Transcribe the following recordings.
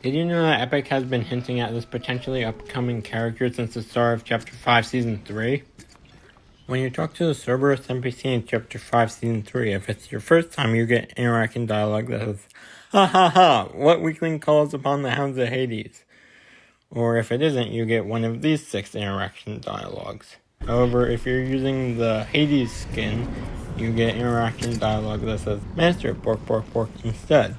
Did you know that Epic has been hinting at this potentially upcoming character since the start of Chapter 5 Season 3? When you talk to the Cerberus NPC in Chapter 5 Season 3, if it's your first time, you get interacting dialogue that says, "Ha ha ha, what weakling calls upon the hounds of Hades?" Or if it isn't, you get one of these 6 interaction dialogues. However, if you're using the Hades skin, you get interaction dialogue that says, "Master, pork, pork, pork," instead.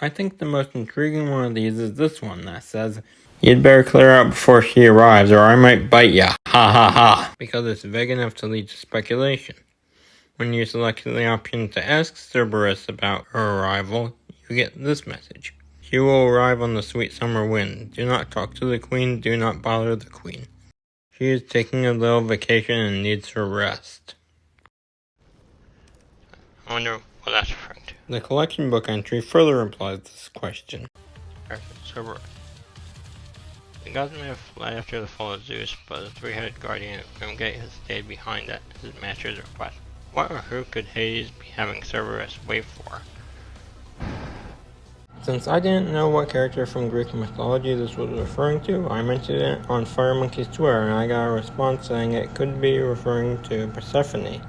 I think the most intriguing one of these is this one that says, "You'd better clear out before she arrives or I might bite ya, ha ha ha," because it's vague enough to lead to speculation. When you select the option to ask Cerberus about her arrival, you get this message. "She will arrive on the sweet summer wind. Do not talk to the queen, do not bother the queen. She is taking a little vacation and needs her rest." I wonder what that's referring to. The collection book entry further implies this question. Cerberus. The gods may have fled after the fall of Zeus, but the three-headed guardian of Grimgate has stayed behind at his master's request. What or who could Hades be having Cerberus wait for? Since I didn't know what character from Greek mythology this was referring to, I mentioned it on Firemonkey's Twitter and I got a response saying it could be referring to Persephone.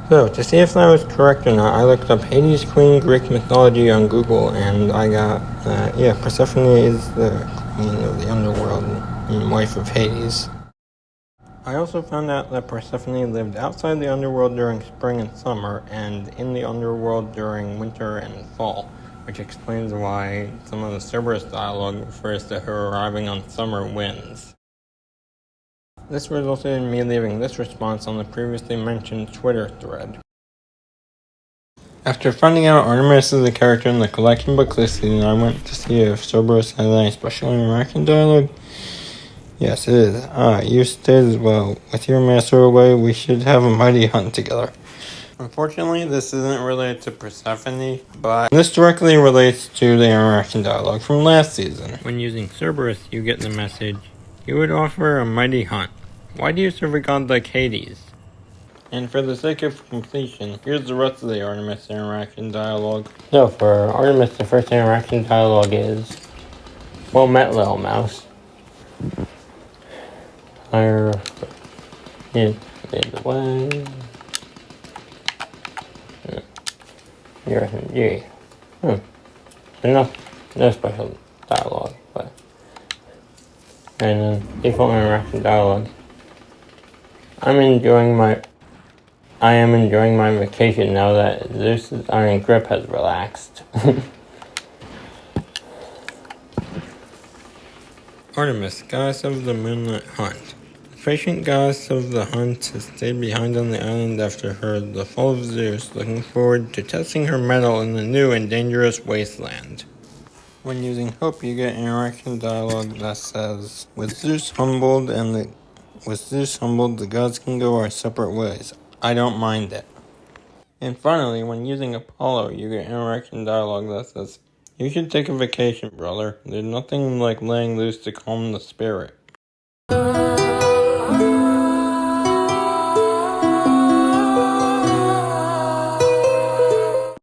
So, to see if that was correct or not, I looked up Hades Queen Greek mythology on Google and I got that, Persephone is the queen of the underworld and wife of Hades. I also found out that Persephone lived outside the underworld during spring and summer, and in the underworld during winter and fall, which explains why some of the Cerberus dialogue refers to her arriving on summer winds. This resulted in me leaving this response on the previously mentioned Twitter thread. After finding out Artemis is a character in the collection book this season, I went to see if Cerberus has any special interaction dialogue. Yes, it is. You stated as well. With your master away, we should have a mighty hunt together. Unfortunately, this isn't related to Persephone, but this directly relates to the interaction dialogue from last season. When using Cerberus, you get the message, "You would offer a mighty hunt. Why do you serve a god like Hades?" And for the sake of completion, here's the rest of the Artemis interaction dialogue. So for Artemis, the first interaction dialogue is, "Well met, little mouse. Fire is the way. UFN. No special dialogue, but and then default interaction dialogue. I am enjoying my vacation now that Zeus's iron grip has relaxed." Artemis, goddess of the moonlit hunt. The patient goddess of the hunt has stayed behind on the island after the fall of Zeus, looking forward to testing her mettle in the new and dangerous wasteland. When using hope, you get interaction dialogue that says, With Zeus humbled, the gods can go our separate ways. I don't mind it." And finally, when using Apollo, you get interaction dialogue that says, "You should take a vacation, brother. There's nothing like laying loose to calm the spirit."